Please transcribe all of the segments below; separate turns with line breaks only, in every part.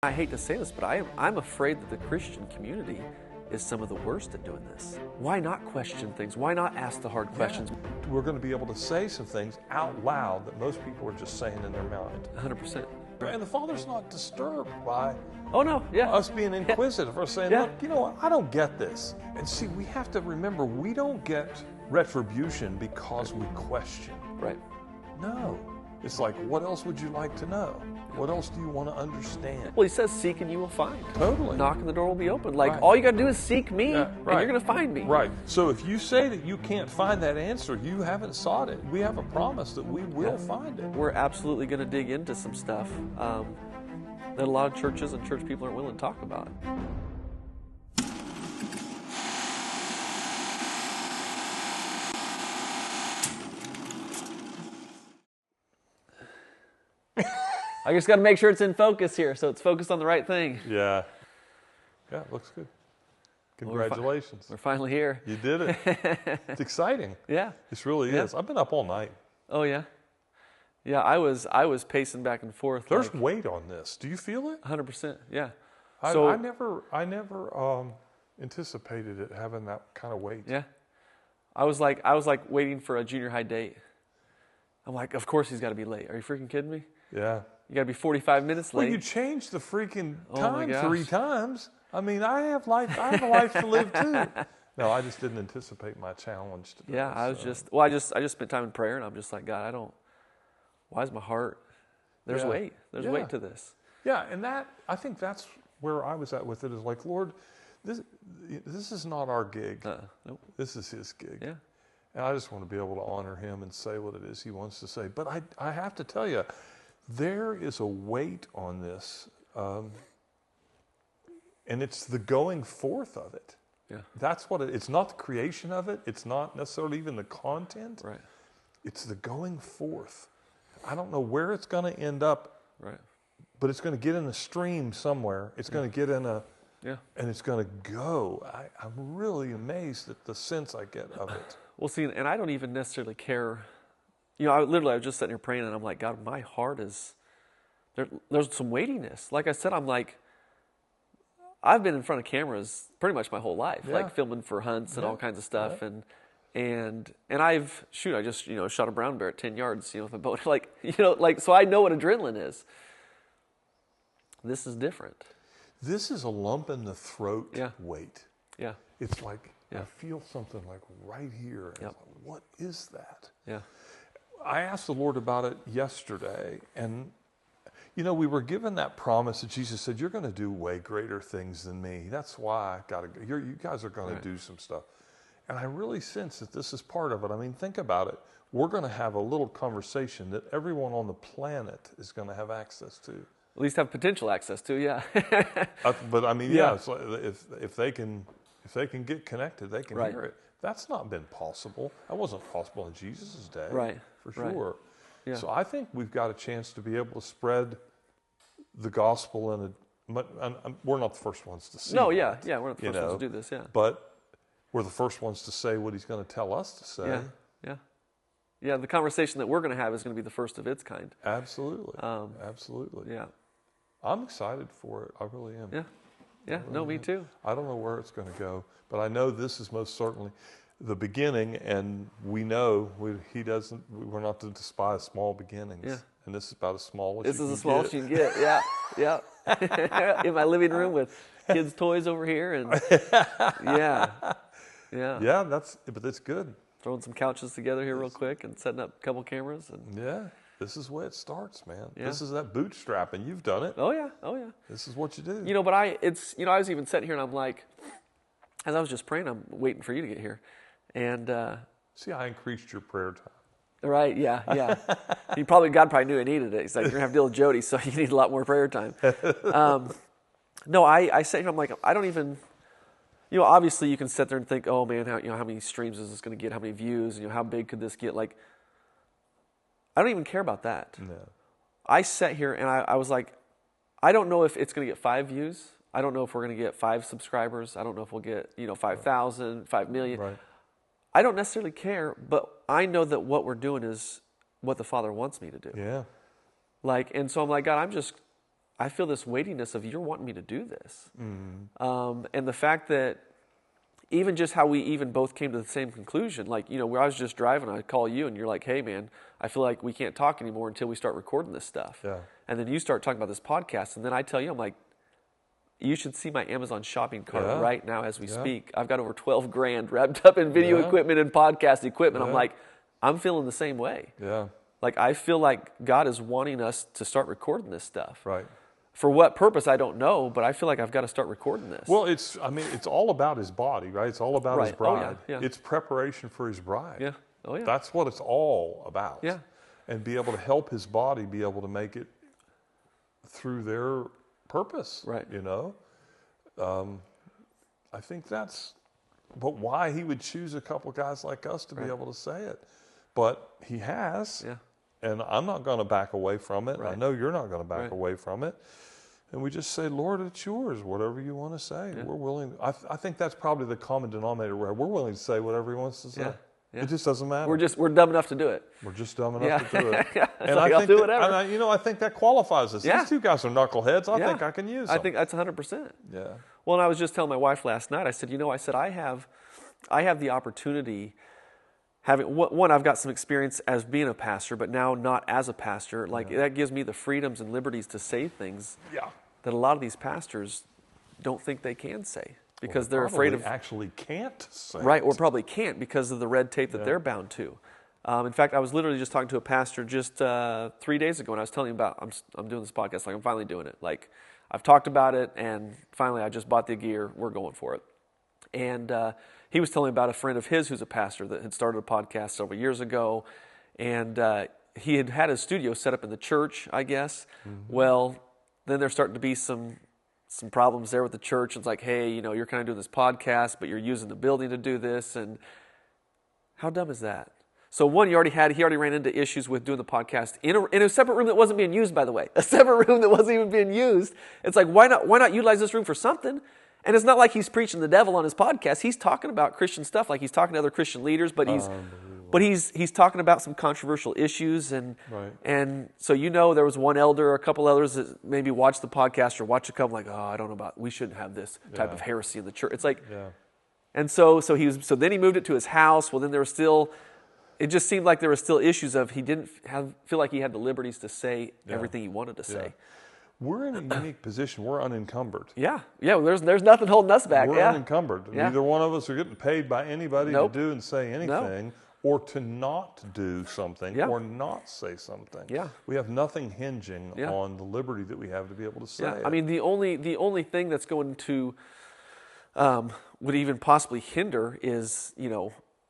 I hate to say this, but I'm afraid that the Christian community is some of the worst at doing this. Why not question things? Why not ask the hard questions?
We're going to be able to say some things out loud that most people are just saying in their mind.
100%.
And the Father's not disturbed by
Oh no, yeah.
us being inquisitive or saying,
Yeah.
look, you know what, I don't get this. And see, we have to remember, we don't get retribution because we question.
Right.
No. It's like, what else would you like to know? What else do you want to understand?
Well, he says, seek and you will find.
Totally.
Knock and the door will be open. Like,
Right.
all you got to do is seek me,
Yeah,
and
right.
you're going to find me.
Right. So if you say that you can't find that answer, you haven't sought it. We have a promise that we will find it.
We're absolutely going to dig into some stuff that a lot of churches and church people aren't willing to talk about. I just got to make sure it's in focus here, so it's focused on the right thing.
Yeah. Yeah, it looks good. Congratulations.
We're finally here.
You did it. It's exciting.
Yeah.
This really
Yeah.
is. I've been up all night.
Oh yeah. Yeah, I was pacing back and forth.
There's
like
weight on this. Do you feel it?
100%. Yeah.
I
So
never anticipated it having that kind of weight.
yeah, I was like waiting for a junior high date. I'm like, of course he's got to be late. Are you freaking kidding me?
Yeah.
You got to be 45 minutes late.
Well, you changed the freaking
Oh, my
time
gosh.
3 times. I mean, I have a life to live too. No, I just didn't anticipate my challenge today.
Yeah, I was
so.
I just spent time in prayer, and I'm just like, God, why is my heart? There's
Yeah.
weight. There's
Yeah.
weight to this.
Yeah, and I think that's where I was at with it, is like, Lord, this is not our gig.
Nope.
This is His gig.
Yeah.
And I just want to be able to honor Him and say what it is He wants to say. But I have to tell you, there is a weight on this, and it's the going forth of it.
Yeah.
That's what it's not the creation of it. It's not necessarily even the content.
Right.
It's the going forth. I don't know where it's going to end up,
Right.
but it's going to get in a stream somewhere. It's going to get in
Yeah.
and it's going to go. I'm really amazed at the sense I get of it.
Well, see, and I don't even necessarily care. You know, I was just sitting here praying, and I'm like, God, my heart is there's some weightiness. Like I said, I'm like, I've been in front of cameras pretty much my whole life,
Yeah.
like filming for hunts and
Yeah.
all kinds of stuff,
Yeah.
and I just shot a brown bear at 10 yards, with a bow, so I know what adrenaline is. This is different.
This is a lump in the throat
Yeah.
weight.
Yeah,
It's like
Yeah.
I feel something like right here. And
Yep.
it's like, what is that?
yeah,
I asked the Lord about it yesterday, and we were given that promise that Jesus said, "You're going to do way greater things than me. That's why I got to go. You guys are going
Right.
to do some stuff." And I really sense that this is part of it. I mean, think about it. We're going to have a little conversation that everyone on the planet is going to have access to.
at least have potential access to, yeah.
But I mean,
Yeah.
it's like if they can get connected, they can
Right.
hear it. That's not been possible. That wasn't possible in Jesus' day,
Right.
For
Right.
sure.
Yeah.
So I think we've got a chance to be able to spread the gospel and we're not the first ones to see.
No,
that,
yeah, we're not the first ones to do this, yeah.
But we're the first ones to say what He's going to tell us to say.
Yeah, yeah. Yeah, the conversation that we're going to have is going to be the first of its kind.
Absolutely. Absolutely.
Yeah,
I'm excited for it. I really am.
yeah. Yeah, no, me too.
I don't know where it's going to go, but I know this is most certainly the beginning, and we know we're not to despise small beginnings.
Yeah.
And this is about as small as
This
you
is
can
the smallest
get.
you can get, yeah. In my living room with kids' toys over here, and yeah.
Yeah, but that's good.
Throwing some couches together here real quick and setting up a couple cameras. And
Yeah, this is where it starts, man.
Yeah.
This is that bootstrapping. You've done it.
oh yeah.
This is what you do.
But I was even sitting here and I'm like, as I was just praying, I'm waiting for you to get here, and
See, I increased your prayer time.
right, yeah. God probably knew I needed it. He's like, you're gonna have to deal with Jody, so you need a lot more prayer time. No, I sit here, I'm like, I don't even. Obviously you can sit there and think, oh man, how many streams is this going to get? How many views? And how big could this get? Like, I don't even care about that.
No.
I sat here and I was like, I don't know if it's going to get 5 views. I don't know if we're going to get 5 subscribers. I don't know if we'll get 5,000, 5 million.
Right.
I don't necessarily care, but I know that what we're doing is what the Father wants me to do.
Yeah.
And so I'm like, God, I feel this weightiness of you're wanting me to do this. And the fact that even just how we even both came to the same conclusion, like, where I was just driving, I call you and you're like, hey man, I feel like we can't talk anymore until we start recording this stuff.
Yeah.
And then you start talking about this podcast, and then I tell you, I'm like, you should see my Amazon shopping cart right now as we speak. I've got over $12,000 wrapped up in video equipment and podcast equipment. I'm like, I'm feeling the same way.
Yeah.
Like, I feel like God is wanting us to start recording this stuff.
Right.
For what purpose, I don't know, but I feel like I've got to start recording this.
Well, it's all about his body, right? It's all about his bride.
Yeah.
It's preparation for his bride.
Yeah. Oh, yeah.
That's what it's all about.
Yeah.
And be able to help his body be able to make it through their purpose.
Right.
I think that's, but why he would choose a couple guys like us to be able to say it. But he has. Yeah. And I'm not going to back away from it. Right. I know you're not going to back away from it. And we just say, Lord, it's yours, whatever you want to say. Yeah. We're willing. I think that's probably the common denominator where we're willing to say whatever he wants to say. Yeah. Yeah. It just doesn't matter.
We're dumb enough to do it.
We're just dumb enough to do it.
And like, I'll do whatever.
I think that qualifies us. These two guys are knuckleheads. I think I can use them.
I think that's 100%.
Yeah.
Well, and I was just telling my wife last night, I said, I have the opportunity. I've got some experience as being a pastor, but now not as a pastor. Like, that gives me the freedoms and liberties to say things that a lot of these pastors don't think they can say because they're afraid of
actually can't say
right, or probably can't because of the red tape that they're bound to. In fact, I was literally just talking to a pastor just 3 days ago, and I was telling him about I'm doing this podcast. Like, I'm finally doing it. Like, I've talked about it, and finally I just bought the gear. We're going for it. And he was telling me about a friend of his who's a pastor that had started a podcast several years ago, and he had his studio set up in the church, I guess. Mm-hmm. Well, then there's starting to be some problems there with the church. It's like, hey, you're kind of doing this podcast, but you're using the building to do this, and how dumb is that? So one, he already ran into issues with doing the podcast in a separate room that wasn't being used, by the way, a separate room that wasn't even being used. It's like, why not utilize this room for something? And it's not like he's preaching the devil on his podcast. He's talking about Christian stuff, like he's talking to other Christian leaders, but he's talking about some controversial issues, and so there was one elder, a couple others that maybe watched the podcast or watched a couple, like, I don't know about, we shouldn't have this type of heresy in the church. It's like, and so then he moved it to his house. Well, then there was still, it just seemed like there were still issues of he didn't feel like he had the liberties to say everything he wanted to say.
We're in a unique position. We're unencumbered.
Yeah. There's nothing holding us back.
We're unencumbered. Yeah. Neither one of us are getting paid by anybody to do and say anything, or to not do something, or not say something. Yeah. We have nothing hinging on the liberty that we have to be able to say it.
I mean, the only thing that's going to would even possibly hinder is,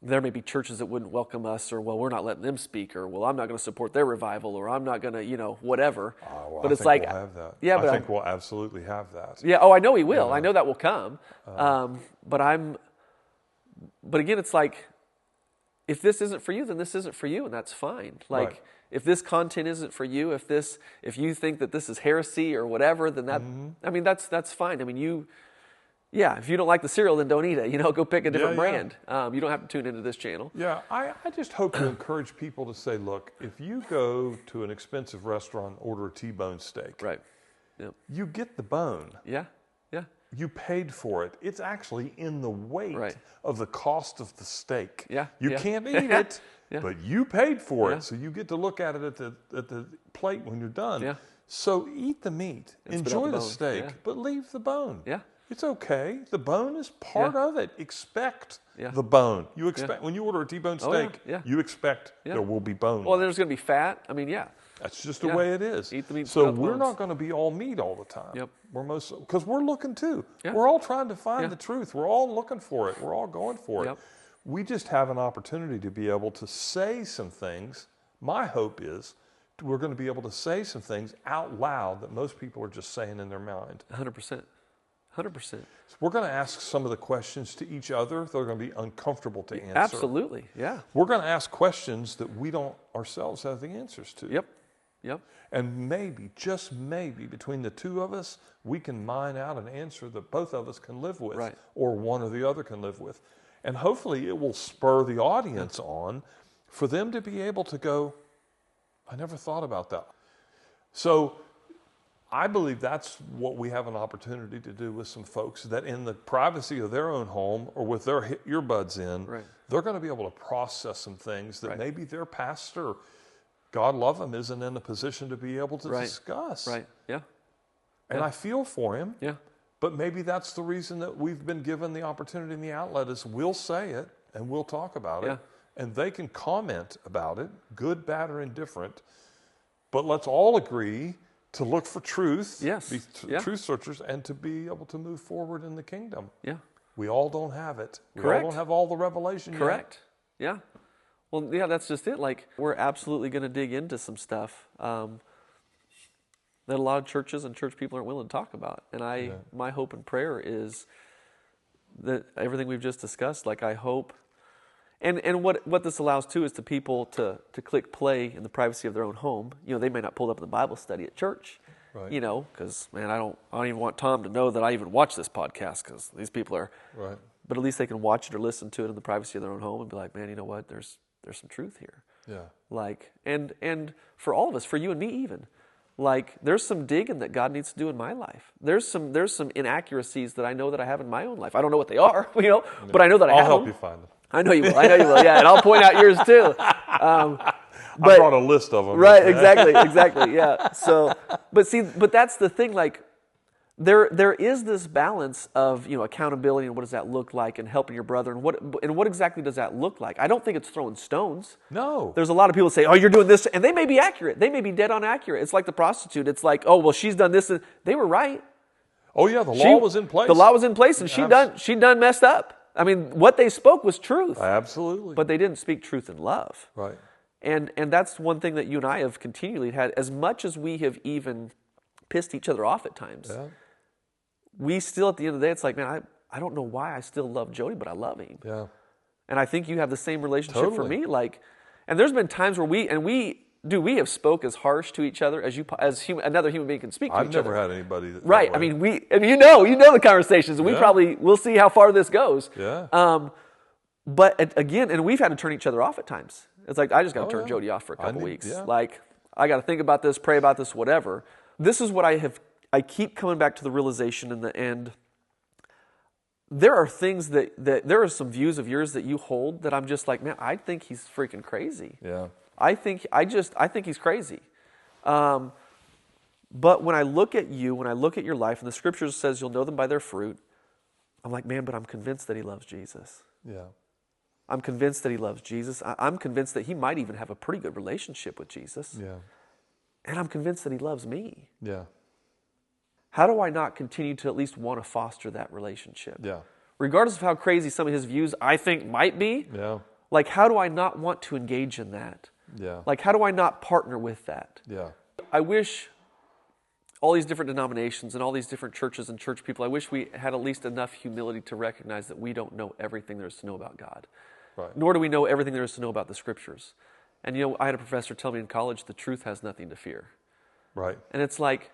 there may be churches that wouldn't welcome us, or, well, we're not letting them speak, or, well, I'm not going to support their revival, or I'm not going to, whatever.
But it's like, we'll have that. Yeah, but I think we'll absolutely have that.
Yeah. Oh, I know he will. Yeah. I know that will come. But again, it's like, if this isn't for you, then this isn't for you, and that's fine. Like, if this content isn't for you, if you think that this is heresy or whatever, then that's fine. I mean, if you don't like the cereal, then don't eat it. Go pick a different brand. You don't have to tune into this channel.
Yeah, I just hope to encourage people to say, look, if you go to an expensive restaurant, order a T-bone steak, you get the bone.
Yeah, yeah.
You paid for it. It's actually in the weight of the cost of the steak.
Yeah,
you can't eat it, but you paid for it, so you get to look at it at the plate when you're done. Yeah. So eat the meat, enjoy the steak, but leave the bone. Yeah. It's okay. The bone is part of it. Expect the bone. You expect when you order a T-bone steak, you expect there will be bone.
Well, there's going to be fat. I mean,
that's just the way it is.
Eat the meat.
So we're not going to be all meat all the time. Yep. We're because we're looking too. Yep. We're all trying to find the truth. We're all looking for it. We're all going for it. We just have an opportunity to be able to say some things. My hope is we're going to be able to say some things out loud that most people are just saying in their mind.
100%. 100%.
So we're going to ask some of the questions to each other. They're going to be uncomfortable to answer.
Absolutely, yeah.
We're going to ask questions that we don't ourselves have the answers to.
Yep, yep.
And maybe, just maybe, between the two of us, we can mine out an answer that both of us can live with, or one or the other can live with. And hopefully it will spur the audience on for them to be able to go, I never thought about that. So I believe that's what we have an opportunity to do with some folks, that in the privacy of their own home or with their earbuds in, they're going to be able to process some things that maybe their pastor, God love him, isn't in a position to be able to discuss.
Right. Yeah.
And I feel for him.
Yeah.
But maybe that's the reason that we've been given the opportunity and the outlet is we'll say it and we'll talk about it. And they can comment about it, good, bad, or indifferent. But let's all agree to look for truth, be truth searchers, and to be able to move forward in the kingdom. Yeah. We all don't have it. We all don't have all the revelation
yet. Yeah. Well, yeah, that's just it. Like, we're absolutely going to dig into some stuff that a lot of churches and church people aren't willing to talk about. And my hope and prayer is that everything we've just discussed, like, I hope, and what this allows too is to people to click play in the privacy of their own home. You know, they may not pull up in the Bible study at church. Right. You know, because man, I don't even want Tom to know that I even watch this podcast, because these people are. Right. But at least they can watch it or listen to it in the privacy of their own home and be like, man, you know what? There's some truth here. Yeah. Like, and for all of us, for you and me even, like, there's some digging that God needs to do in my life. There's some inaccuracies that I know that I have in my own life. I don't know what they are, you know, but I know that I have them.
I'll help you find them.
I know you will. Yeah, and I'll point out yours too.
I brought a list of them.
Right, exactly, yeah. So, but that's the thing. Like, there is this balance of, you know, accountability and what does that look like, and helping your brother, and what exactly does that look like? I don't think it's throwing stones. No. There's a lot of people say, oh, you're doing this, and they may be accurate. They may be dead on accurate. It's like the prostitute. It's like, oh, well, she's done this, and they were right.
Oh yeah, the law was in place.
The law was in place, and she done messed up. I mean, what they spoke was truth.
Absolutely.
But they didn't speak truth in love. Right. And that's one thing that you and I have continually had. As much as we have even pissed each other off at times, we still, at the end of the day, it's like, man, I don't know why I still love Jody, but I love him. Yeah. And I think you have the same relationship for me. Like, and there's been times where we have spoke as harsh to each other as another human being can speak to each other.
I've never had anybody that
right. I mean, you know the conversations, and we'll see how far this goes. Yeah. But again, and we've had to turn each other off at times. It's like, I just got to turn Jody off for a couple weeks. Yeah. Like, I got to think about this, pray about this, whatever. This is what I keep coming back to the realization in the end. There are things that there are some views of yours that you hold that I'm just like, man, I think he's freaking crazy. Yeah. I think he's crazy. But when I look at you, when I look at your life, and the scripture says you'll know them by their fruit, I'm like, man, but I'm convinced that he loves Jesus. Yeah. I'm convinced that he loves Jesus. I'm convinced that he might even have a pretty good relationship with Jesus. Yeah. And I'm convinced that he loves me. Yeah. How do I not continue to at least want to foster that relationship? Yeah. Regardless of how crazy some of his views I think might be, yeah. Like, how do I not want to engage in that? Yeah. Like, how do I not partner with that? Yeah. I wish all these different denominations and all these different churches and church people, I wish we had at least enough humility to recognize that we don't know everything there is to know about God. Right. Nor do we know everything there is to know about the scriptures. And, you know, I had a professor tell me in college, the truth has nothing to fear. Right. And it's like,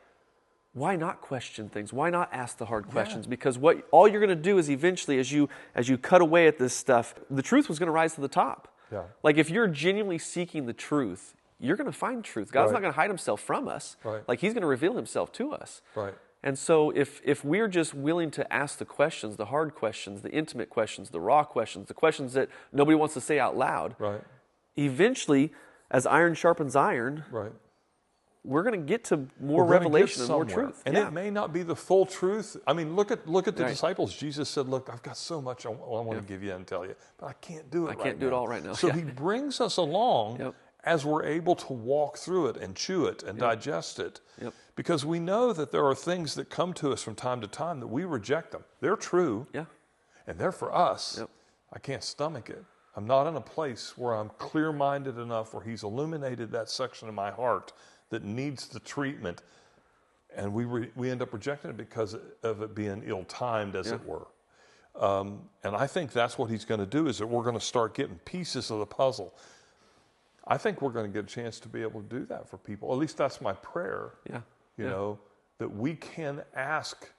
why not question things? Why not ask the hard questions? Because all you're going to do is eventually, as you cut away at this stuff, the truth was going to rise to the top. Yeah. Like, if you're genuinely seeking the truth, you're going to find truth. God's not going to hide himself from us. Right. Like, he's going to reveal himself to us. Right. And so if we're just willing to ask the questions, the hard questions, the intimate questions, the raw questions, the questions that nobody wants to say out loud, right. Eventually, as iron sharpens iron, right. We're going to get to more revelation and more truth.
And it may not be the full truth. I mean, look at the disciples. Jesus said, look, I've got so much I want to give you and tell you, but I can't do it right now. I can't do it all right now. So he brings us along as we're able to walk through it and chew it and digest it. Yep. Because we know that there are things that come to us from time to time that we reject them. They're true. Yeah. And they're for us. Yep. I can't stomach it. I'm not in a place where I'm clear-minded enough where he's illuminated that section of my heart that needs the treatment, and we end up rejecting it because of it being ill-timed, as it were. And I think that's what he's going to do, is that we're going to start getting pieces of the puzzle. I think we're going to get a chance to be able to do that for people. At least that's my prayer. Yeah. You know, that we can ask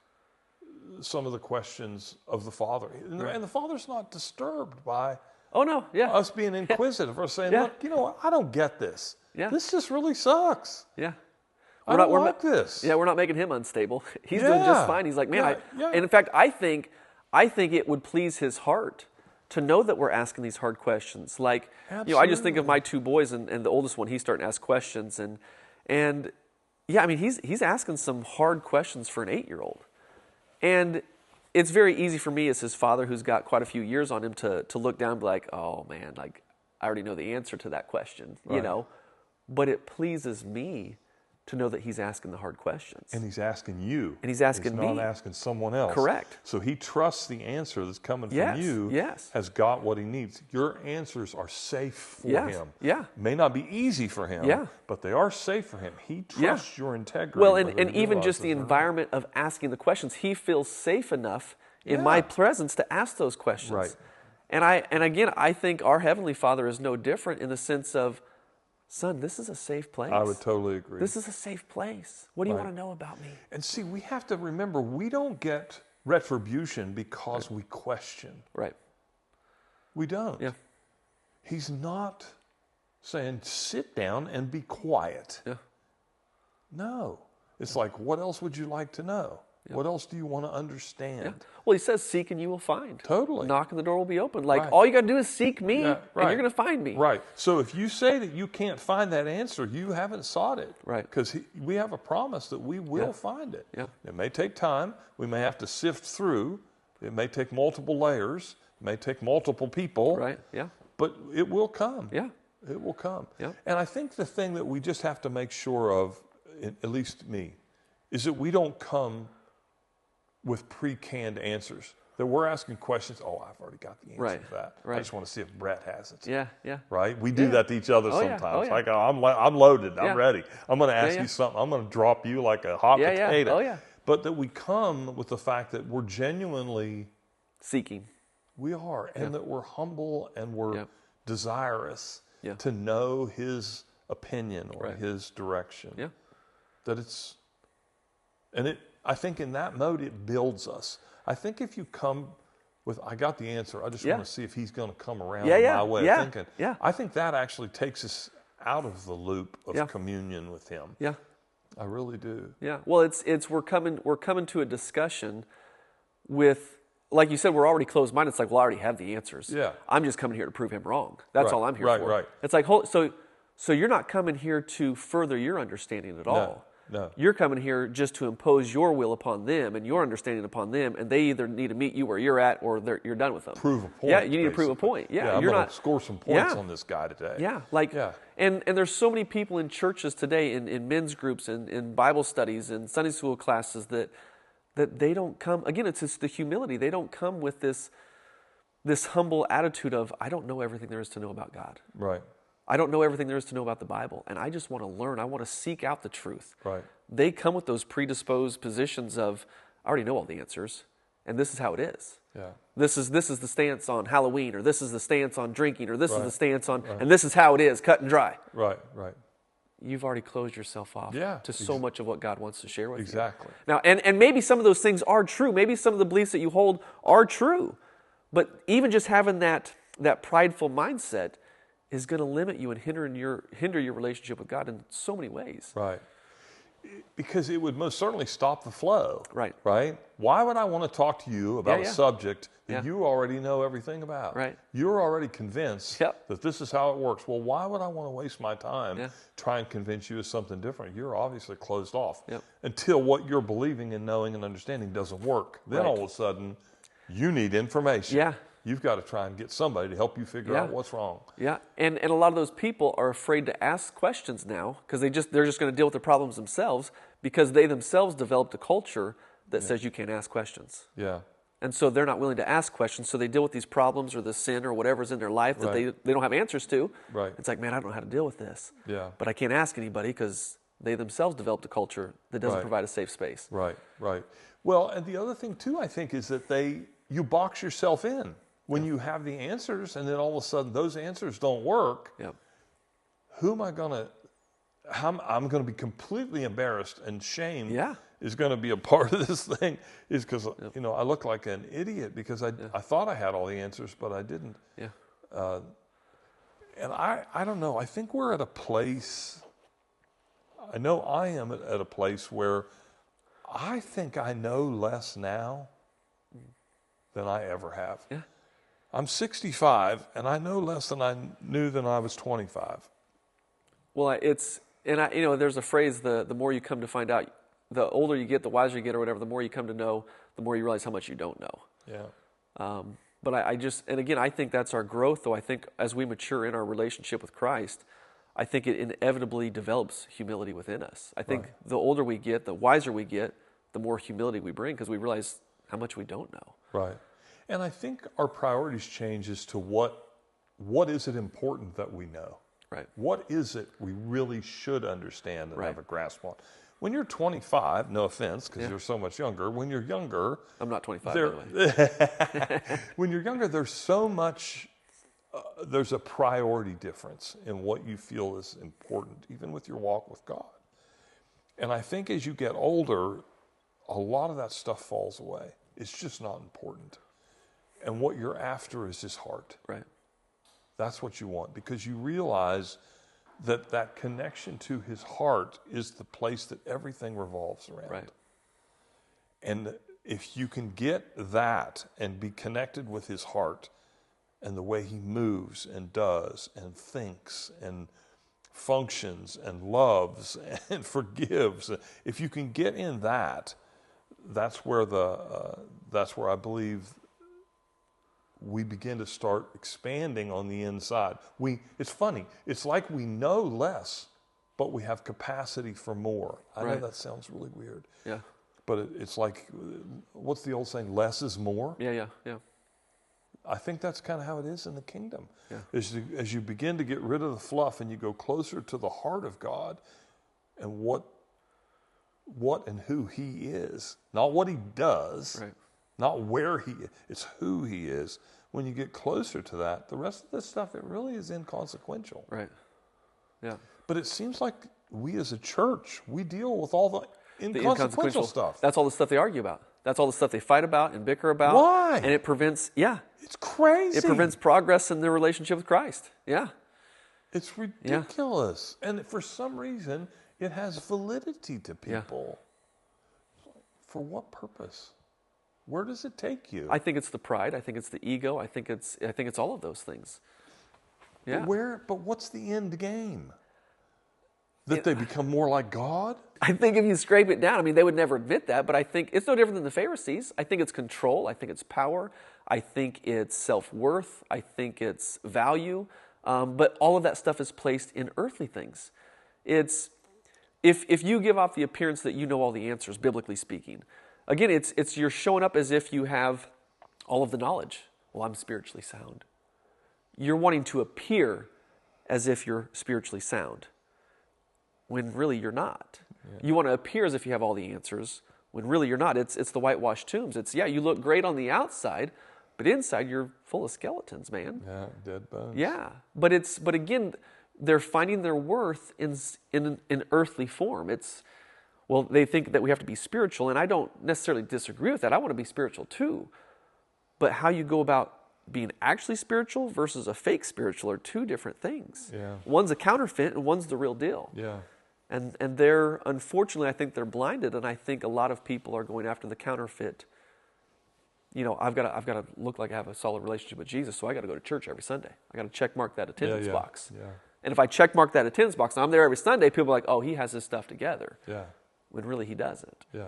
some of the questions of the Father. And the Father's not disturbed by us being inquisitive or saying, look, you know what, I don't get this. Yeah. This just really sucks. Yeah. I don't like this.
Yeah, we're not making him unstable. He's doing just fine. He's like, man, and in fact, I think it would please his heart to know that we're asking these hard questions. Like, I just think of my two boys, and the oldest one, he's starting to ask questions, and yeah, I mean, he's asking some hard questions for an 8-year-old, and it's very easy for me as his father, who's got quite a few years on him, to look down and be like, oh man, like I already know the answer to that question, But it pleases me to know that he's asking the hard questions.
And he's asking you.
And he's asking me.
He's not asking someone else.
Correct.
So he trusts the answer that's coming from you has got what he needs. Your answers are safe for him.
Yeah.
May not be easy for him, but they are safe for him. He trusts your integrity.
Well, and even just the environment of asking the questions, he feels safe enough in my presence to ask those questions.
Right.
And again, I think our Heavenly Father is no different in the sense of, son, this is a safe place.
I would totally agree.
This is a safe place. What do you want to know about me?
And see, we have to remember, we don't get retribution because we question.
Right.
We don't.
Yeah.
He's not saying, sit down and be quiet.
Yeah.
No. It's like, what else would you like to know? Yeah. What else do you want to understand?
Yeah. Well, he says, seek and you will find.
Totally.
Knock and the door will be open. Like, all you got to do is seek me, and you're going to find me.
Right. So if you say that you can't find that answer, you haven't sought it.
Right.
Because we have a promise that we will find it.
Yeah.
It may take time. We may have to sift through. It may take multiple layers. It may take multiple people.
Right. Yeah.
But it will come.
Yeah.
It will come.
Yeah.
And I think the thing that we just have to make sure of, at least me, is that we don't come with pre-canned answers. That we're asking questions, I've already got the answer to that.
Right.
I just want to see if Brett has it.
Yeah, yeah.
Right? We do that to each other sometimes.
Yeah. Oh, yeah.
Like, I'm loaded. I'm ready. I'm going to ask you something. I'm going to drop you like a hot potato.
Oh, yeah.
But that we come with the fact that we're genuinely
seeking.
We are. And that we're humble and we're desirous to know his opinion or his direction.
Yeah.
That I think in that mode, it builds us. I think if you come with, I got the answer, I just want to see if he's going to come around my way of thinking.
Yeah.
I think that actually takes us out of the loop of communion with him.
Yeah.
I really do.
Yeah. Well, we're coming to a discussion with, like you said, we're already closed-minded. It's like, well, I already have the answers.
Yeah.
I'm just coming here to prove him wrong. That's all I'm here for.
Right.
It's like, so you're not coming here to further your understanding at all.
No.
You're coming here just to impose your will upon them and your understanding upon them, and they either need to meet you where you're at or you're done with them.
Prove a point.
Yeah, you need to prove a point. Yeah,
I'm going to score some points on this guy today.
Yeah, and there's so many people in churches today, in men's groups, in Bible studies, in Sunday school classes that they don't come. Again, it's just the humility. They don't come with this humble attitude of, I don't know everything there is to know about God.
Right.
I don't know everything there is to know about the Bible, and I just want to learn. I want to seek out the truth.
Right.
They come with those predisposed positions of, I already know all the answers, and this is how it is.
Yeah.
This is the stance on Halloween, or this is the stance on drinking, or this is the stance on, and this is how it is, cut and dry.
Right.
You've already closed yourself off to so much of what God wants to share with you.
Exactly.
Now, and maybe some of those things are true. Maybe some of the beliefs that you hold are true. But even just having that prideful mindset is going to limit you and hinder your relationship with God in so many ways.
Right. Because it would most certainly stop the flow.
Right.
Right? Why would I want to talk to you about a subject that you already know everything about?
Right.
You're already convinced that this is how it works. Well, why would I want to waste my time trying to convince you of something different? You're obviously closed off until what you're believing and knowing and understanding doesn't work. Then all of a sudden, you need information.
Yeah.
You've got to try and get somebody to help you figure out what's wrong.
Yeah, and a lot of those people are afraid to ask questions now because they're just going to deal with their problems themselves because they themselves developed a culture that says you can't ask questions.
Yeah.
And so they're not willing to ask questions, so they deal with these problems or the sin or whatever's in their life that they don't have answers to.
Right.
It's like, man, I don't know how to deal with this.
Yeah.
But I can't ask anybody because they themselves developed a culture that doesn't provide a safe space.
Right. Well, and the other thing too, I think, is that you box yourself in. When you have the answers and then all of a sudden those answers don't work, who am I going to, I'm going to be completely embarrassed and shame is going to be a part of this thing is because, I look like an idiot because I thought I had all the answers, but I didn't.
Yeah.
And I don't know, I think we're at a place, I know I am at a place where I think I know less now than I ever have.
Yeah.
I'm 65, and I know less than I knew than I was 25.
Well, there's a phrase, the more you come to find out, the older you get, the wiser you get or whatever, the more you come to know, the more you realize how much you don't know.
Yeah.
But and again, I think that's our growth, though. I think as we mature in our relationship with Christ, I think it inevitably develops humility within us. I think the older we get, the wiser we get, the more humility we bring because we realize how much we don't know.
Right. And I think our priorities change as to what is it important that we know?
Right.
What is it we really should understand and have a grasp on? When you're 25, no offense, because you're so much younger, when you're younger...
I'm not 25, by the way.
When you're younger, there's so much... there's a priority difference in what you feel is important, even with your walk with God. And I think as you get older, a lot of that stuff falls away. It's just not important. And what you're after is his heart.
Right.
That's what you want, because you realize that connection to his heart is the place that everything revolves around.
Right.
And if you can get that and be connected with his heart and the way he moves and does and thinks and functions and loves and forgives, if you can get in that, that's where I believe we begin to start expanding on the inside. It's funny. It's like we know less, but we have capacity for more. I know that sounds really weird.
Yeah.
But it's like, what's the old saying? Less is more?
Yeah.
I think that's kind of how it is in the kingdom.
Yeah.
As you begin to get rid of the fluff and you go closer to the heart of God and what and who he is, not what he does, not where he is, it's who he is. When you get closer to that, the rest of this stuff, it really is inconsequential.
Right. Yeah.
But it seems like we as a church, we deal with all the inconsequential stuff.
That's all the stuff they argue about. That's all the stuff they fight about and bicker about.
Why?
And it prevents,
it's crazy.
It prevents progress in their relationship with Christ. Yeah.
It's ridiculous. Yeah. And for some reason, it has validity to people. Yeah. For what purpose? Where does it take you?
I think it's the pride. I think it's the ego. I think it's all of those things. Yeah.
But what's the end game? That they become more like God?
I think if you scrape it down, they would never admit that, but I think it's no different than the Pharisees. I think it's control. I think it's power. I think it's self-worth. I think it's value. But all of that stuff is placed in earthly things. It's if you give off the appearance that you know all the answers, biblically speaking, again, it's you're showing up as if you have all of the knowledge. Well, I'm spiritually sound. You're wanting to appear as if you're spiritually sound, when really you're not. Yeah. You want to appear as if you have all the answers, when really you're not. It's the whitewashed tombs. You look great on the outside, but inside you're full of skeletons, man.
Yeah, dead bones.
Yeah, but again, they're finding their worth in earthly form. They think that we have to be spiritual, and I don't necessarily disagree with that. I want to be spiritual too. But how you go about being actually spiritual versus a fake spiritual are two different things.
Yeah. One's
a counterfeit and one's the real deal.
Yeah.
And they're, unfortunately, I think they're blinded, and I think a lot of people are going after the counterfeit. I've got to look like I have a solid relationship with Jesus, so I got to go to church every Sunday. I got to check mark that attendance box.
Yeah.
And if I check mark that attendance box and I'm there every Sunday, people are like, oh, he has his stuff together.
Yeah.
When really he doesn't.
Yeah.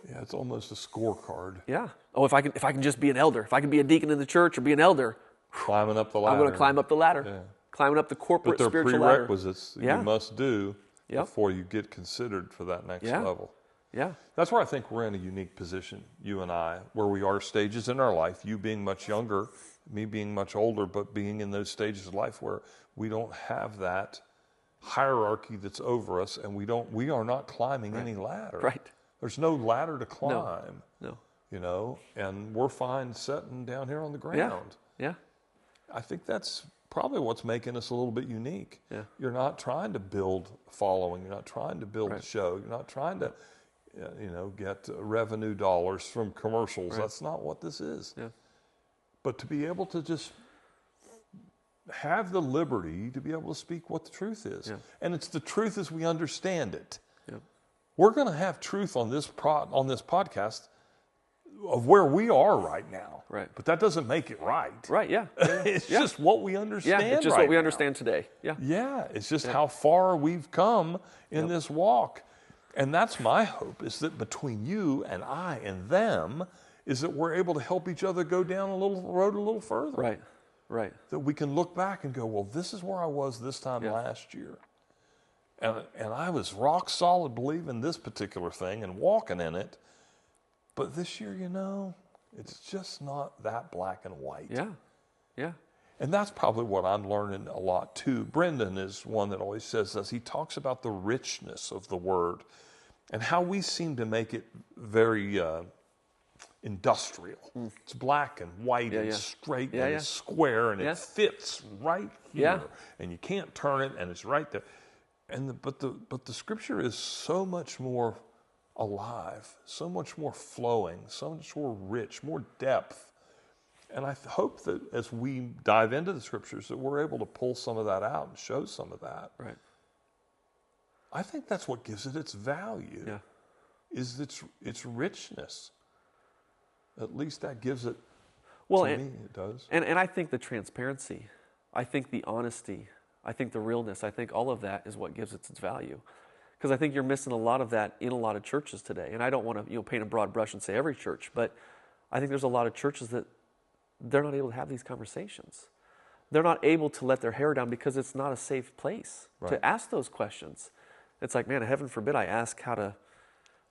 Yeah, it's almost a scorecard.
Yeah. Oh, if I can just be an elder, if I can be a deacon in the church or be an elder,
climbing up the ladder.
I'm going to climb up the ladder. Yeah. Climbing up the corporate spiritual ladder.
But there are prerequisites you must do before you get considered for that next level.
Yeah.
That's where I think we're in a unique position, you and I, where we are stages in our life, you being much younger, me being much older, but being in those stages of life where we don't have that hierarchy that's over us, and we are not climbing any ladder.
Right.
There's no ladder to climb.
No.
And we're fine sitting down here on the ground.
Yeah.
I think that's probably what's making us a little bit unique.
Yeah.
You're not trying to build a following. You're not trying to build a show. You're not trying to, get revenue dollars from commercials. Right. That's not what this is.
Yeah.
But to be able to just have the liberty to be able to speak what the truth is.
Yeah.
And it's the truth as we understand it.
Yeah.
We're going to have truth on this podcast of where we are right now.
Right.
But that doesn't make it right.
Right, yeah.
It's just what we understand.
Yeah, it's just what we understand today. Yeah.
Yeah, it's just how far we've come in this walk. And that's my hope, is that between you and I and them, is that we're able to help each other go down a little road a little further.
Right, right.
That we can look back and go, well, this is where I was this time last year. And I was rock solid believing this particular thing and walking in it. But this year, it's just not that black and white.
Yeah, yeah.
And that's probably what I'm learning a lot too. Brendan is one that always says this. He talks about the richness of the word and how we seem to make it very industrial. It's black and white and straight and square, and it fits right here.
Yeah.
And you can't turn it, and it's right there. But the scripture is so much more alive, so much more flowing, so much more rich, more depth. And I hope that as we dive into the scriptures that we're able to pull some of that out and show some of that.
Right.
I think that's what gives it its value.
Yeah.
Is its richness. At least that gives it,
to
me, it does.
And I think the transparency, I think the honesty, I think the realness, I think all of that is what gives it its value. Because I think you're missing a lot of that in a lot of churches today. And I don't want to paint a broad brush and say every church, but I think there's a lot of churches that they're not able to have these conversations. They're not able to let their hair down because it's not a safe place to ask those questions. It's like, man, heaven forbid I ask how to,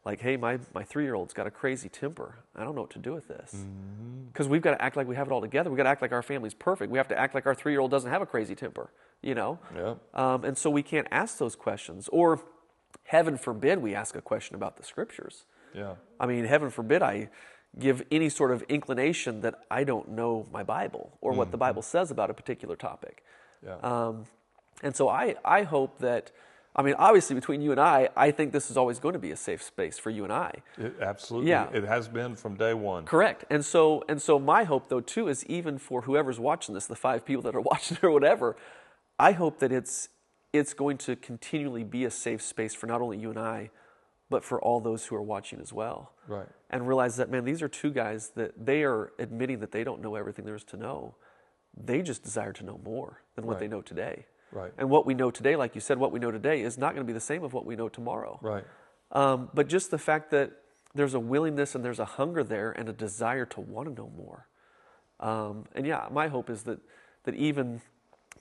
like, hey, my 3-year-old's got a crazy temper. I don't know what to do with this. Because we've got to act like we have it all together. We've got to act like our family's perfect. We have to act like our 3-year-old doesn't have a crazy temper,
Yeah.
And so we can't ask those questions. Or heaven forbid we ask a question about the scriptures.
Yeah.
I mean, heaven forbid I give any sort of inclination that I don't know my Bible or what the Bible says about a particular topic.
Yeah.
And so I hope that, I mean, obviously between you and I think this is always going to be a safe space for you and I.
Absolutely.
Yeah.
It has been from day one.
Correct. And so my hope, though, too, is even for whoever's watching this, the 5 people that are watching or whatever, I hope that it's going to continually be a safe space for not only you and I, but for all those who are watching as well.
Right.
And realize that, man, these are 2 guys that they are admitting that they don't know everything there is to know. They just desire to know more than what they know today.
Right.
And what we know today, like you said, what we know today is not going to be the same of what we know tomorrow.
Right.
But just the fact that there's a willingness and there's a hunger there and a desire to want to know more. And yeah, my hope is that even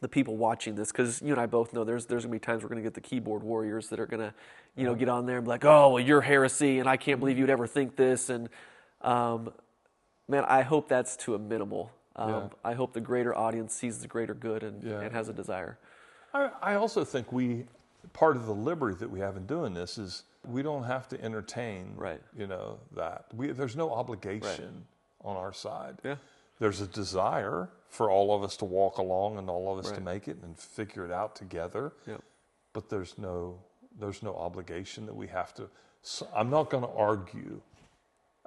the people watching this, because you and I both know there's going to be times we're going to get the keyboard warriors that are going to, get on there and be like, oh, well, you're heresy, and I can't believe you'd ever think this. And man, I hope that's to a minimal. I hope the greater audience sees the greater good and has a desire.
I also think part of the liberty that we have in doing this is we don't have to entertain, that. There's no obligation on our side.
Yeah.
There's a desire for all of us to walk along and all of us to make it and figure it out together.
Yep.
But there's no obligation that we have to. So I'm not going to argue.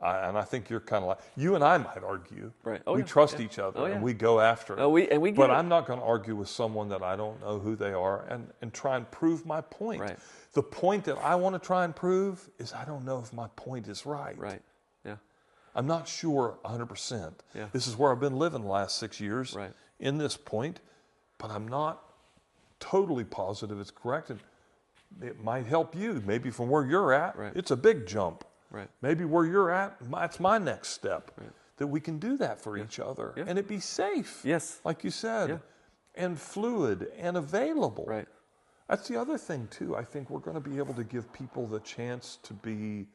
And I think you're kind of like, you and I might argue.
Right.
We trust each other and we go after it. But I'm not going to argue with someone that I don't know who they are and try and prove my point.
Right.
The point that I want to try and prove is I don't know if my point is right.
Right. Yeah.
I'm not sure 100%.
Yeah.
This is where I've been living the last 6 years in this point, but I'm not totally positive it's correct. And it might help you. Maybe from where you're at, it's a big jump.
Right.
Maybe where you're at, that's my next step. That we can do that for each other.
Yeah.
And it be safe.
Yes.
Like you said.
Yeah.
And fluid and available.
Right.
That's the other thing, too. I think we're going to be able to give people the chance to be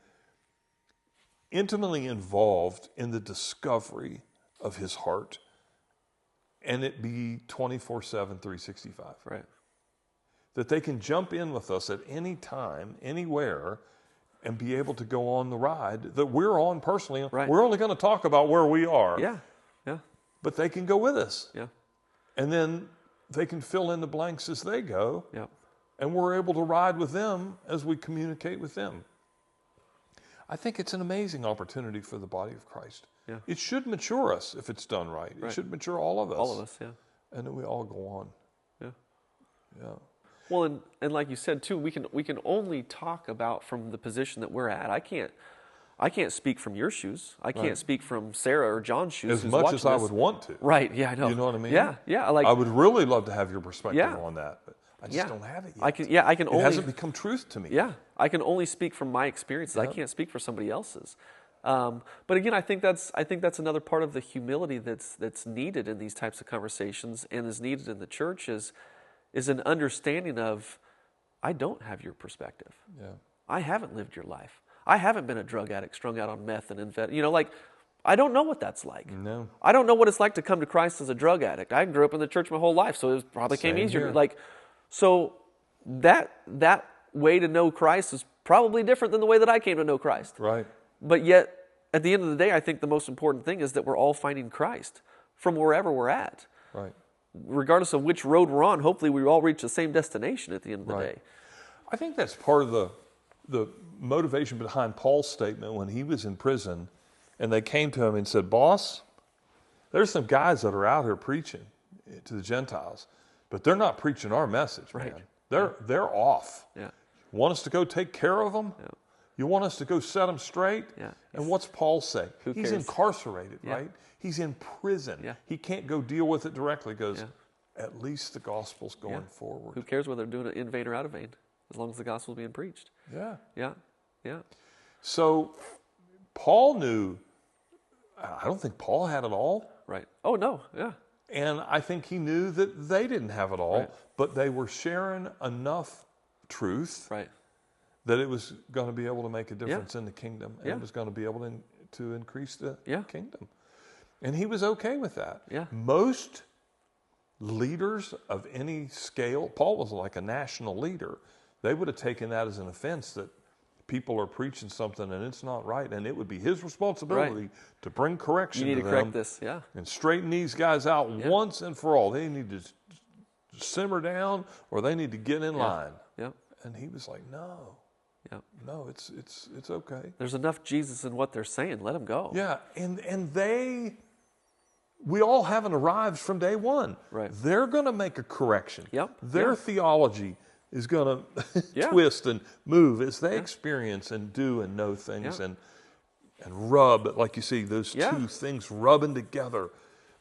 intimately involved in the discovery of his heart. And it be 24/7, 365.
Right.
That they can jump in with us at any time, anywhere, and be able to go on the ride that we're on personally.
Right.
We're only going to talk about where we are.
Yeah. Yeah.
But they can go with us.
Yeah.
And then they can fill in the blanks as they go.
Yeah.
And we're able to ride with them as we communicate with them. I think it's an amazing opportunity for the body of Christ.
Yeah.
It should mature us if it's done right. It should mature all of us.
All of us, yeah.
and then we all go on.
Yeah.
Yeah.
Well, and like you said too, we can only talk about from the position that we're at. I can't speak from your shoes. I can't speak from Sarah or John's shoes.
As much as I would want to.
Right. Yeah. I know.
You know what I mean?
Yeah. Yeah. Like
I would really love to have your perspective on that, but I just don't have it yet.
I can
it
only. It
hasn't become truth to me.
Yeah. I can only speak from my experiences. I can't speak for somebody else's. But again, I think that's another part of the humility that's needed in these types of conversations and is needed in the church is an understanding of, I don't have your perspective.
Yeah.
I haven't lived your life. I haven't been a drug addict strung out on meth and I don't know what that's like.
No.
I don't know what it's like to come to Christ as a drug addict. I grew up in the church my whole life, so it probably came easier.
Here.
So that way to know Christ is probably different than the way that I came to know Christ.
Right.
But yet, at the end of the day, I think the most important thing is that we're all finding Christ from wherever we're at.
Right.
Regardless of which road we're on, hopefully we all reach the same destination at the end of the day.
I think that's part of the motivation behind Paul's statement when he was in prison and they came to him and said, "Boss, there's some guys that are out here preaching to the Gentiles, but they're not preaching our message, man. They're off.
Yeah.
Want us to go take care of them? Yeah. You want us to go set them straight?"
Yeah.
And what's Paul say? He's incarcerated,
Yeah.
right? He's in prison.
Yeah.
He can't go deal with it directly. He goes, at least the gospel's going forward.
Who cares whether they're doing it in vain or out of vain, as long as the gospel's being preached.
Yeah.
Yeah. Yeah.
So Paul knew, I don't think Paul had it all.
Right. Oh, no. Yeah.
And I think he knew that they didn't have it all, but they were sharing enough truth that it was going to be able to make a difference in the kingdom, and it was going to be able to increase the kingdom. And he was okay with that.
Yeah.
Most leaders of any scale, Paul was like a national leader, they would have taken that as an offense that people are preaching something and it's not right, and it would be his responsibility to bring correction to them.
You need to correct this,
and straighten these guys out once and for all. They need to simmer down, or they need to get in line.
Yeah.
And he was like, no.
Yeah.
No, it's okay.
There's enough Jesus in what they're saying. Let them go.
Yeah, and we all haven't arrived from day one.
Right.
They're going to make a correction.
Yep.
Their theology is going to twist and move as they experience and do and know things and rub, like you see, those two things rubbing together,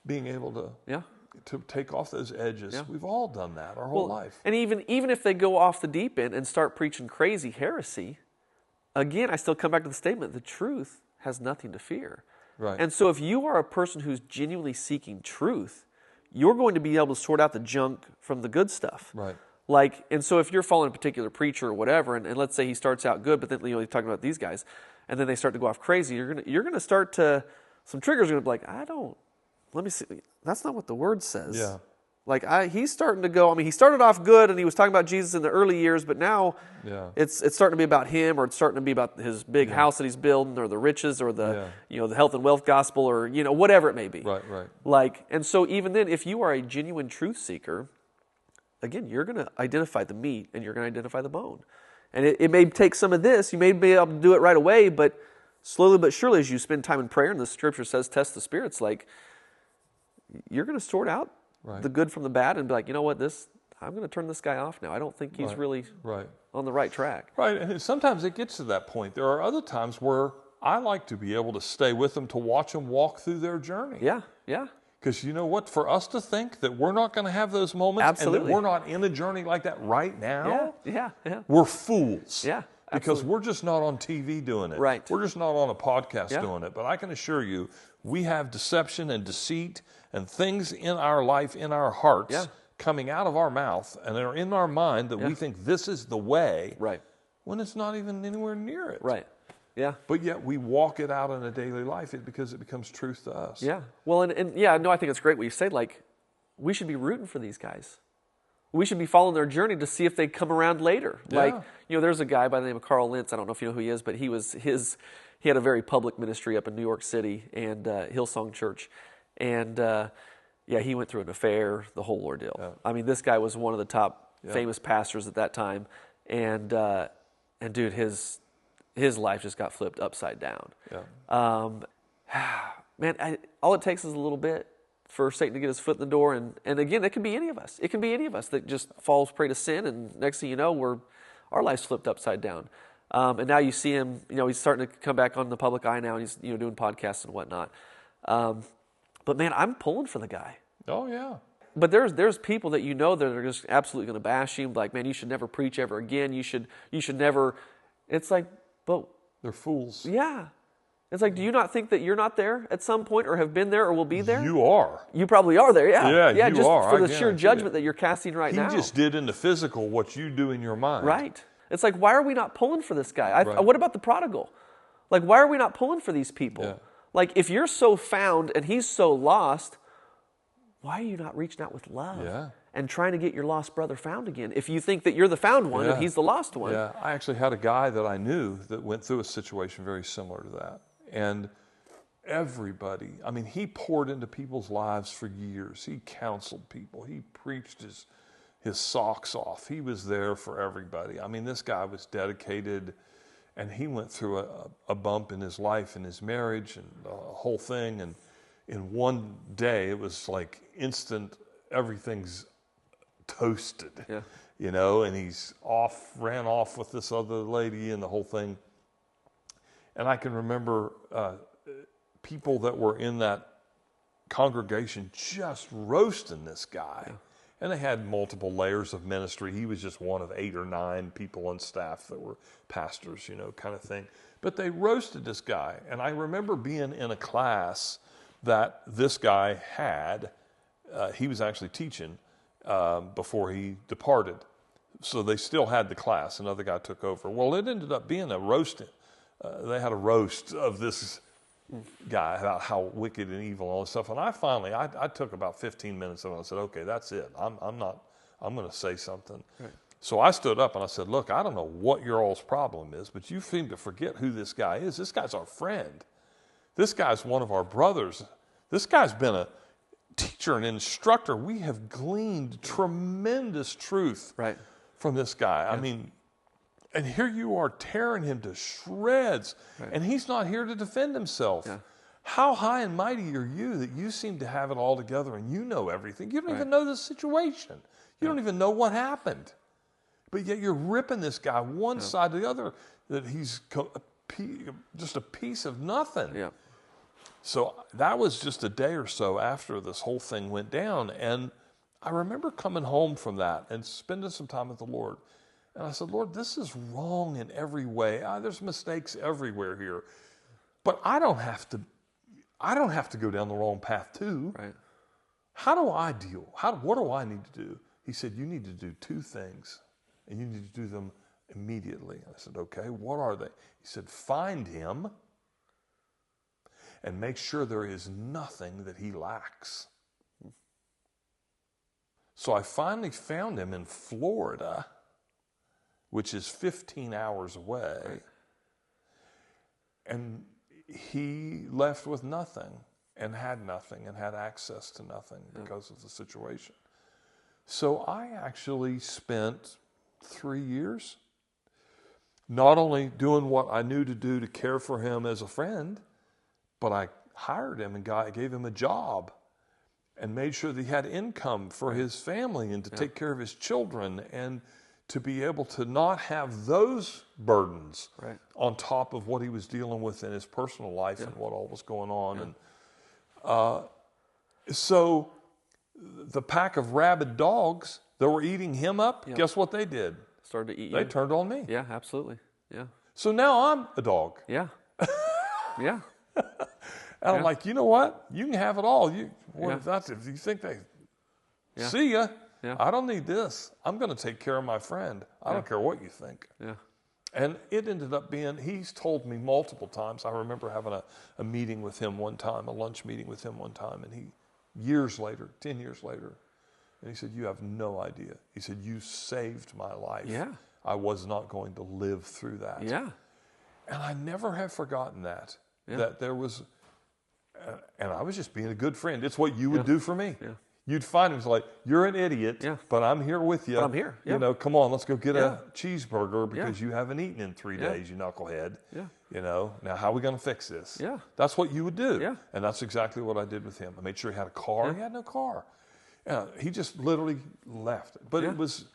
being able to take off those edges. Yeah. We've all done that our whole life.
And even if they go off the deep end and start preaching crazy heresy, again, I still come back to the statement, the truth has nothing to fear.
Right.
And so if you are a person who's genuinely seeking truth, you're going to be able to sort out the junk from the good stuff.
Right.
And so if you're following a particular preacher or whatever, and let's say he starts out good, but then you're talking about these guys, and then they start to go off crazy, you're gonna start to, some triggers are gonna be like, let me see, that's not what the word says.
Yeah.
He's starting to go, he started off good and he was talking about Jesus in the early years, but now it's starting to be about him, or it's starting to be about his big house that he's building, or the riches, or the the health and wealth gospel, or whatever it may be.
Right.
And so even then, if you are a genuine truth seeker, again, you're going to identify the meat and you're going to identify the bone. And it may take some of this, you may be able to do it right away, but slowly but surely as you spend time in prayer, and the scripture says test the spirits, you're going to sort out the good from the bad and be like, you know what, I'm going to turn this guy off now. I don't think he's really on the right track.
Right, and sometimes it gets to that point. There are other times where I like to be able to stay with them, to watch them walk through their journey.
Yeah, yeah.
Because you know what? For us to think that we're not going to have those moments and that we're not in a journey like that right now, we're fools.
Yeah,
because we're just not on TV doing it.
Right.
We're just not on a podcast doing it. But I can assure you, we have deception and deceit and things in our life, in our hearts, coming out of our mouth and are in our mind that we think this is the way, when it's not even anywhere near it.
Right. Yeah.
But yet we walk it out in a daily life because it becomes truth to us.
Yeah. Well, I think it's great what you say. We should be rooting for these guys. We should be following their journey to see if they come around later.
Yeah.
There's a guy by the name of Carl Lentz. I don't know if you know who he is, but he had a very public ministry up in New York City and Hillsong Church. And he went through an affair, the whole ordeal. Yeah. This guy was one of the top famous pastors at that time. And dude, his life just got flipped upside down.
Yeah.
Man, all it takes is a little bit for Satan to get his foot in the door. And again, it can be any of us. It can be any of us that just falls prey to sin, and next thing you know, our life's flipped upside down. And now you see him, he's starting to come back on the public eye now, and he's doing podcasts and whatnot. But man, I'm pulling for the guy.
Oh yeah.
But there's people that that are just absolutely going to bash him, like, man, you should never preach ever again. You should never. It's like, but
they're fools.
Yeah. It's like, do you not think that you're not there at some point, or have been there, or will be there?
You are.
You probably are there, yeah.
Yeah, you
just
are.
for the sheer judgment that you're casting right now.
He just did in the physical what you do in your mind.
Right. It's like, why are we not pulling for this guy? What about the prodigal? Like, why are we not pulling for these people?
Yeah.
Like, if you're so found and he's so lost, why are you not reaching out with love and trying to get your lost brother found again? If you think that you're the found one and he's the lost one.
Yeah, I actually had a guy that I knew that went through a situation very similar to that. And everybody, I mean, he poured into people's lives for years. He counseled people. He preached his socks off. He was there for everybody. I mean, this guy was dedicated, and he went through a bump in his life, in his marriage, and the whole thing. And in one day, it was like instant, everything's toasted, and he's ran off with this other lady and the whole thing. And I can remember people that were in that congregation just roasting this guy. Yeah. And they had multiple layers of ministry. He was just one of 8 or 9 people on staff that were pastors, kind of thing. But they roasted this guy. And I remember being in a class that this guy had. He was actually teaching before he departed. So they still had the class. Another guy took over. Well, it ended up being a roast. They had a roast of this guy about how wicked and evil and all this stuff. And I took about 15 minutes of it and I said, okay, that's it. I'm going to say something. Right. So I stood up and I said, look, I don't know what your all's problem is, but you seem to forget who this guy is. This guy's our friend. This guy's one of our brothers. This guy's been a teacher and instructor. We have gleaned tremendous truth from this guy. Yeah. I mean, and here you are tearing him to shreds, and he's not here to defend himself. Yeah. How high and mighty are you that you seem to have it all together and you know everything? You don't even know the situation. You don't even know what happened. But yet you're ripping this guy one side to the other, that he's just a piece of nothing. Yeah. So that was just a day or so after this whole thing went down. And I remember coming home from that and spending some time with the Lord. And I said, Lord, this is wrong in every way. There's mistakes everywhere here. But I don't have to go down the wrong path too. Right. How do I deal? What do I need to do? He said, you need to do 2 things, and you need to do them immediately. I said, okay, what are they? He said, find him and make sure there is nothing that he lacks. So I finally found him in Florida, which is 15 hours away. Right. And he left with nothing and had access to nothing because of the situation. So I actually spent 3 years not only doing what I knew to do to care for him as a friend, but I hired him and gave him a job and made sure that he had income for his family and to take care of his children and to be able to not have those burdens on top of what he was dealing with in his personal life and what all was going on. Yeah. And so the pack of rabid dogs that were eating him up, guess what they did?
Started to eat you.
They turned on me.
Yeah, absolutely. Yeah.
So now I'm a dog.
Yeah. Yeah.
And I'm like, you know what? You can have it all. If you think they see ya. Yeah. I don't need this. I'm going to take care of my friend. I don't care what you think. Yeah. And it ended up being, he's told me multiple times. I remember having a meeting with him one time, a lunch meeting with him one time, and 10 years later, and he said, you have no idea. He said, you saved my life. Yeah. I was not going to live through that. Yeah. And I never have forgotten that. Yeah. That there was, and I was just being a good friend. It's what you would do for me. Yeah. you'd find him like, you're an idiot, but I'm here with you.
But I'm here. Yeah.
You know, come on, let's go get a cheeseburger because you haven't eaten in 3 days, you knucklehead. Yeah. You know, now how are we going to fix this? Yeah. That's what you would do. Yeah. And that's exactly what I did with him. I made sure he had a car. Yeah. He had no car. He just literally left. But it was,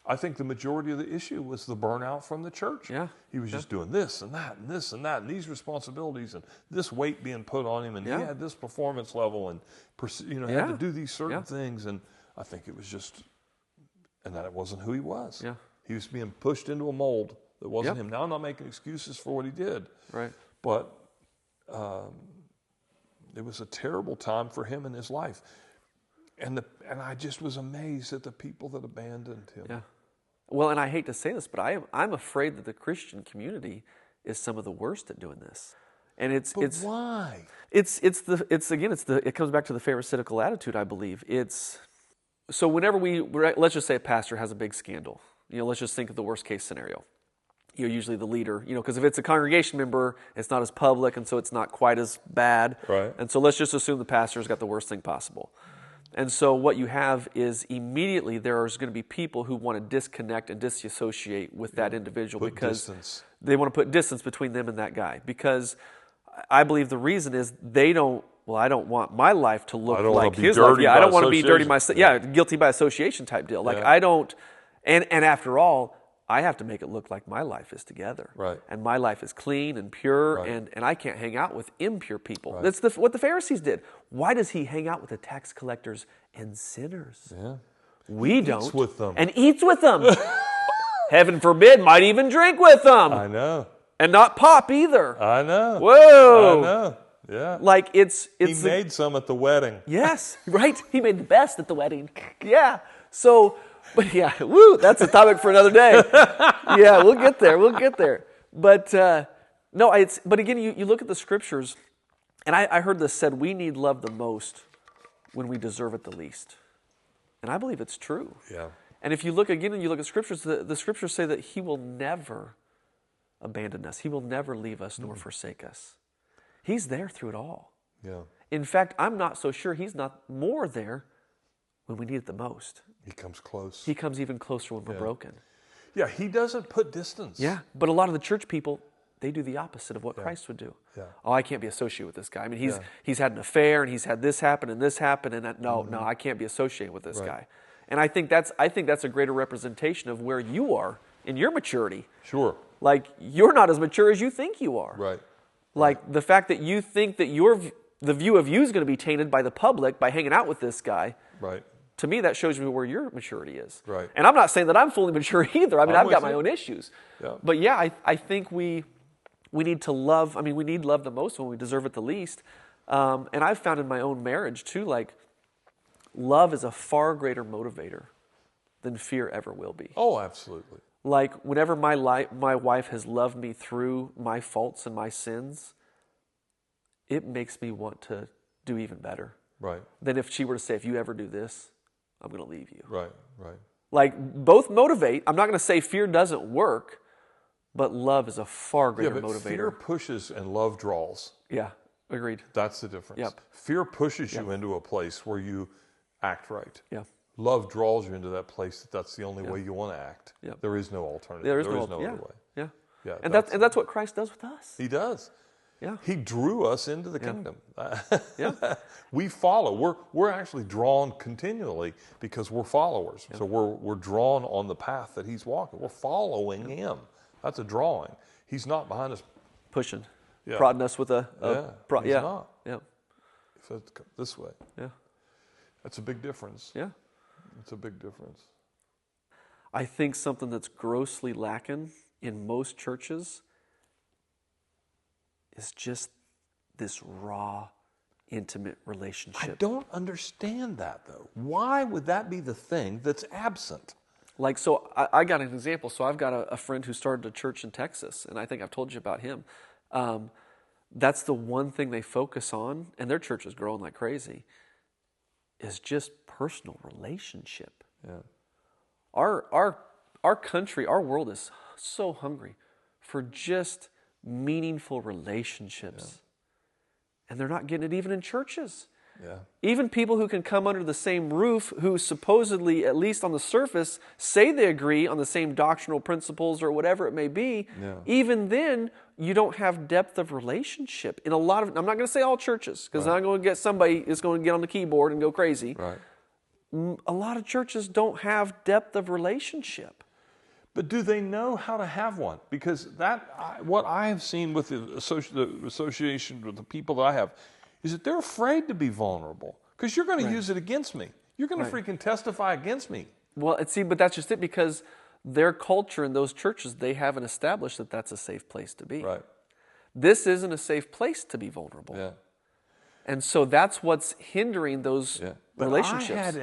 I think the majority of the issue was the burnout from the church. Yeah. He was just doing this and that and this and that and these responsibilities and this weight being put on him and he had this performance level and had to do these certain things, and I think it was just, and that it wasn't who he was. Yeah. He was being pushed into a mold that wasn't him. Now I'm not making excuses for what he did. Right. But it was a terrible time for him in his life. And I just was amazed at the people that abandoned him. Yeah.
Well, and I hate to say this, but I'm afraid that the Christian community is some of the worst at doing this. And it's
why?
It comes back to the pharisaical attitude, I believe. So whenever let's just say a pastor has a big scandal. Let's just think of the worst case scenario. You're usually the leader, because if it's a congregation member, it's not as public, and so it's not quite as bad. Right. And so let's just assume the pastor's got the worst thing possible. And so what you have is immediately there's going to be people who want to disconnect and disassociate with that individual because they want to put distance between them and that guy. Because I believe the reason is I don't want my life to look like his life. Yeah, I don't want to be dirty myself. Yeah, guilty by association type deal. Like I don't, and after all, I have to make it look like my life is together. Right. And my life is clean and pure, and I can't hang out with impure people. Right. That's what the Pharisees did. Why does he hang out with the tax collectors and sinners? Yeah. We don't.
Eats with them.
And eats with them. Heaven forbid, might even drink with them.
I know.
And not pop either.
I know.
Whoa.
I know. Yeah.
Like it's
he made some at the wedding.
Yes, right. He made the best at the wedding. Yeah. So, but yeah, that's a topic for another day. Yeah, we'll get there. But but again, you look at the scriptures, and I heard this said, we need love the most when we deserve it the least. And I believe it's true. Yeah. And if you look again and you look at scriptures, the scriptures say that he will never abandon us. He will never leave us nor forsake us. He's there through it all. Yeah. In fact, I'm not so sure he's not more there when we need it the most.
He comes close.
He comes even closer when we're broken.
Yeah, he doesn't put distance.
Yeah, but a lot of the church people, they do the opposite of what Christ would do. Yeah. Oh, I can't be associated with this guy. I mean, he's had an affair and he's had this happen and no, I can't be associated with this guy. And I think that's a greater representation of where you are in your maturity.
Sure.
Like you're not as mature as you think you are.
Right.
Like the fact that you think that the view of you is going to be tainted by the public by hanging out with this guy. Right. To me, that shows me where your maturity is. Right. And I'm not saying that I'm fully mature either. I mean, I've got my own issues. Yeah. But yeah, I think we need to love. I mean, we need love the most when we deserve it the least. And I've found in my own marriage too, like love is a far greater motivator than fear ever will be.
Oh, absolutely.
Like whenever my wife has loved me through my faults and my sins, it makes me want to do even better. Right. Than if she were to say, if you ever do this, I'm going to leave you.
Right, right.
Like both motivate. I'm not going to say fear doesn't work, but love is a far greater motivator.
Fear pushes and love draws.
Yeah, agreed.
That's the difference. Yep. Fear pushes you into a place where you act right.
Yeah.
Love draws you into that place that's the only way you want to act. Yep. There is no alternative. There is no other way.
Yeah. Yeah. And that's what Christ does with us.
He does. Yeah. He drew us into the kingdom. Yeah. We follow. We're actually drawn continually because we're followers. Yeah. So we're drawn on the path that he's walking. We're following him. That's a drawing. He's not behind us
pushing, prodding us with a
he's not. Yeah. If it's this way. Yeah. That's a big difference.
Yeah.
It's a big difference.
I think something that's grossly lacking in most churches is just this raw, intimate relationship.
I don't understand that, though. Why would that be the thing that's absent?
Like, so I got an example. So I've got a friend who started a church in Texas, and I think I've told you about him. That's the one thing they focus on, and their church is growing like crazy, is just personal relationship. Yeah. Our country, our world is so hungry for just meaningful relationships. Yeah. And they're not getting it even in churches.
Yeah.
Even people who can come under the same roof, who supposedly, at least on the surface, say they agree on the same doctrinal principles or whatever it may be, even then, you don't have depth of relationship. In a lot of, I'm not going to say all churches, because I'm going to get somebody that's going to get on the keyboard and go crazy.
Right.
A lot of churches don't have depth of relationship.
But do they know how to have one? Because what I have seen with the association with the people that I have, is that they're afraid to be vulnerable because you're going to use it against me. You're going to freaking testify against me.
Well, but that's just it, because their culture in those churches, they haven't established that that's a safe place to be.
Right.
This isn't a safe place to be vulnerable.
Yeah.
And so that's what's hindering those relationships.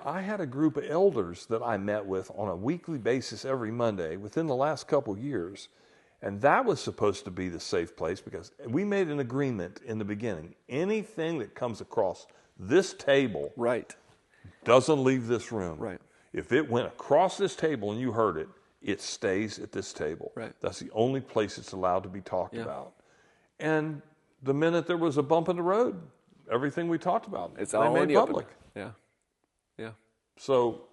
I had a group of elders that I met with on a weekly basis every Monday within the last couple years. And that was supposed to be the safe place because we made an agreement in the beginning. Anything that comes across this table doesn't leave this room.
Right.
If it went across this table and you heard it, it stays at this table.
Right.
That's the only place it's allowed to be talked about. And the minute there was a bump in the road, everything we talked about,
it's all
made public.
Yeah. Yeah.
So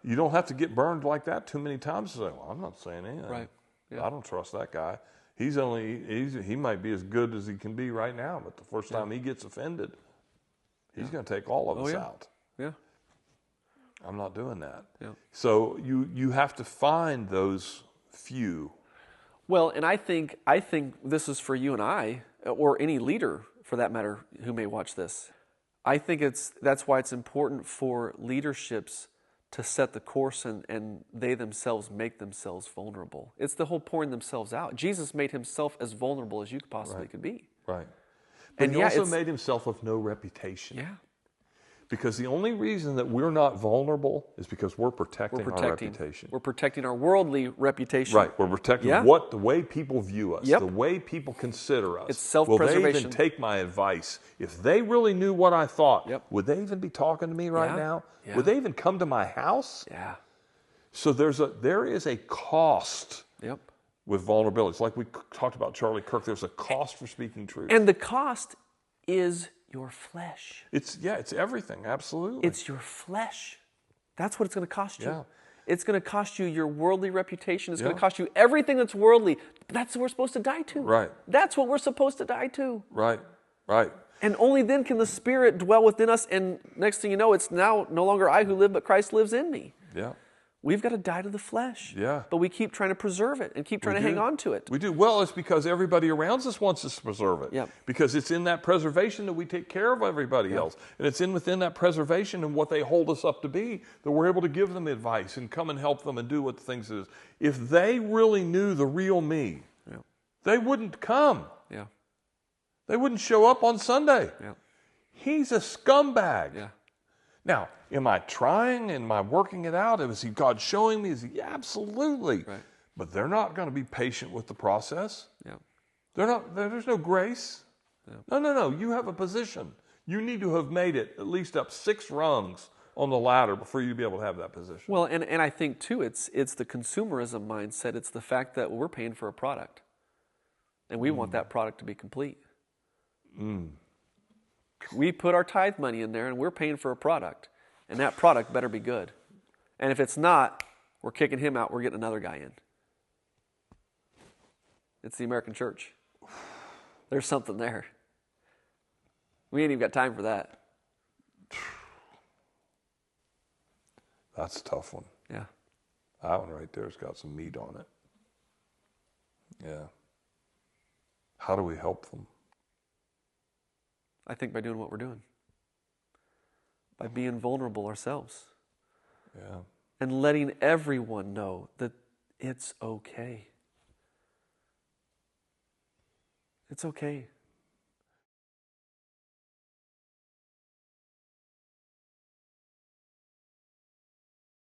you don't have to get burned like that too many times to say, well, I'm not saying anything.
Right. Yeah.
I don't trust that guy. He might be as good as he can be right now, but the first time he gets offended, he's going to take all of us out.
Yeah.
I'm not doing that.
Yeah.
So you have to find those few.
Well, and I think this is for you and I, or any leader for that matter who may watch this. I think that's why it's important for leaderships to set the course and they themselves make themselves vulnerable. It's the whole pouring themselves out. Jesus made himself as vulnerable as you possibly could be.
Right. But he also made himself of no reputation.
Yeah.
Because the only reason that we're not vulnerable is because we're protecting our reputation.
We're protecting our worldly reputation.
Right. We're protecting the way people view us, the way people consider us.
It's self-preservation.
Will they even take my advice? If they really knew what I thought, would they even be talking to me right now? Yeah. Would they even come to my house?
Yeah.
So there is a cost with vulnerability. It's like we talked about Charlie Kirk. There's a cost for speaking truth.
And the cost is your flesh.
It's everything, absolutely.
It's your flesh. That's what it's going to cost you.
Yeah.
It's going to cost you your worldly reputation. It's going to cost you everything that's worldly. That's what we're supposed to die to.
Right.
That's what we're supposed to die to.
Right. Right.
And only then can the Spirit dwell within us. And next thing you know, it's now no longer I who live, but Christ lives in me.
Yeah.
We've got to die to the flesh.
Yeah.
But we keep trying to preserve it and keep trying to hang on to it.
We do. Well, it's because everybody around us wants us to preserve it.
Yeah.
Because it's in that preservation that we take care of everybody else. And it's within that preservation and what they hold us up to be that we're able to give them advice and come and help them and do what the things is. If they really knew the real me, they wouldn't come. Yeah. They wouldn't show up on Sunday. Yeah. He's a scumbag. Yeah. Now, am I trying? Am I working it out? Is God showing me? Absolutely. Right. But they're not going to be patient with the process. Yeah. There's no grace. Yeah. No. You have a position. You need to have made it at least up 6 rungs on the ladder before you be able to have that position.
Well, and I think too, it's the consumerism mindset. It's the fact that we're paying for a product, and we want that product to be complete. We put our tithe money in there, and we're paying for a product, and that product better be good. And if it's not, we're kicking him out. We're getting another guy in. It's the American church. There's something there. We ain't even got time for that.
That's a tough one.
Yeah.
That one right there's got some meat on it. Yeah. How do we help them?
I think by doing what we're doing. By being vulnerable ourselves.
Yeah.
And letting everyone know that it's okay. It's okay.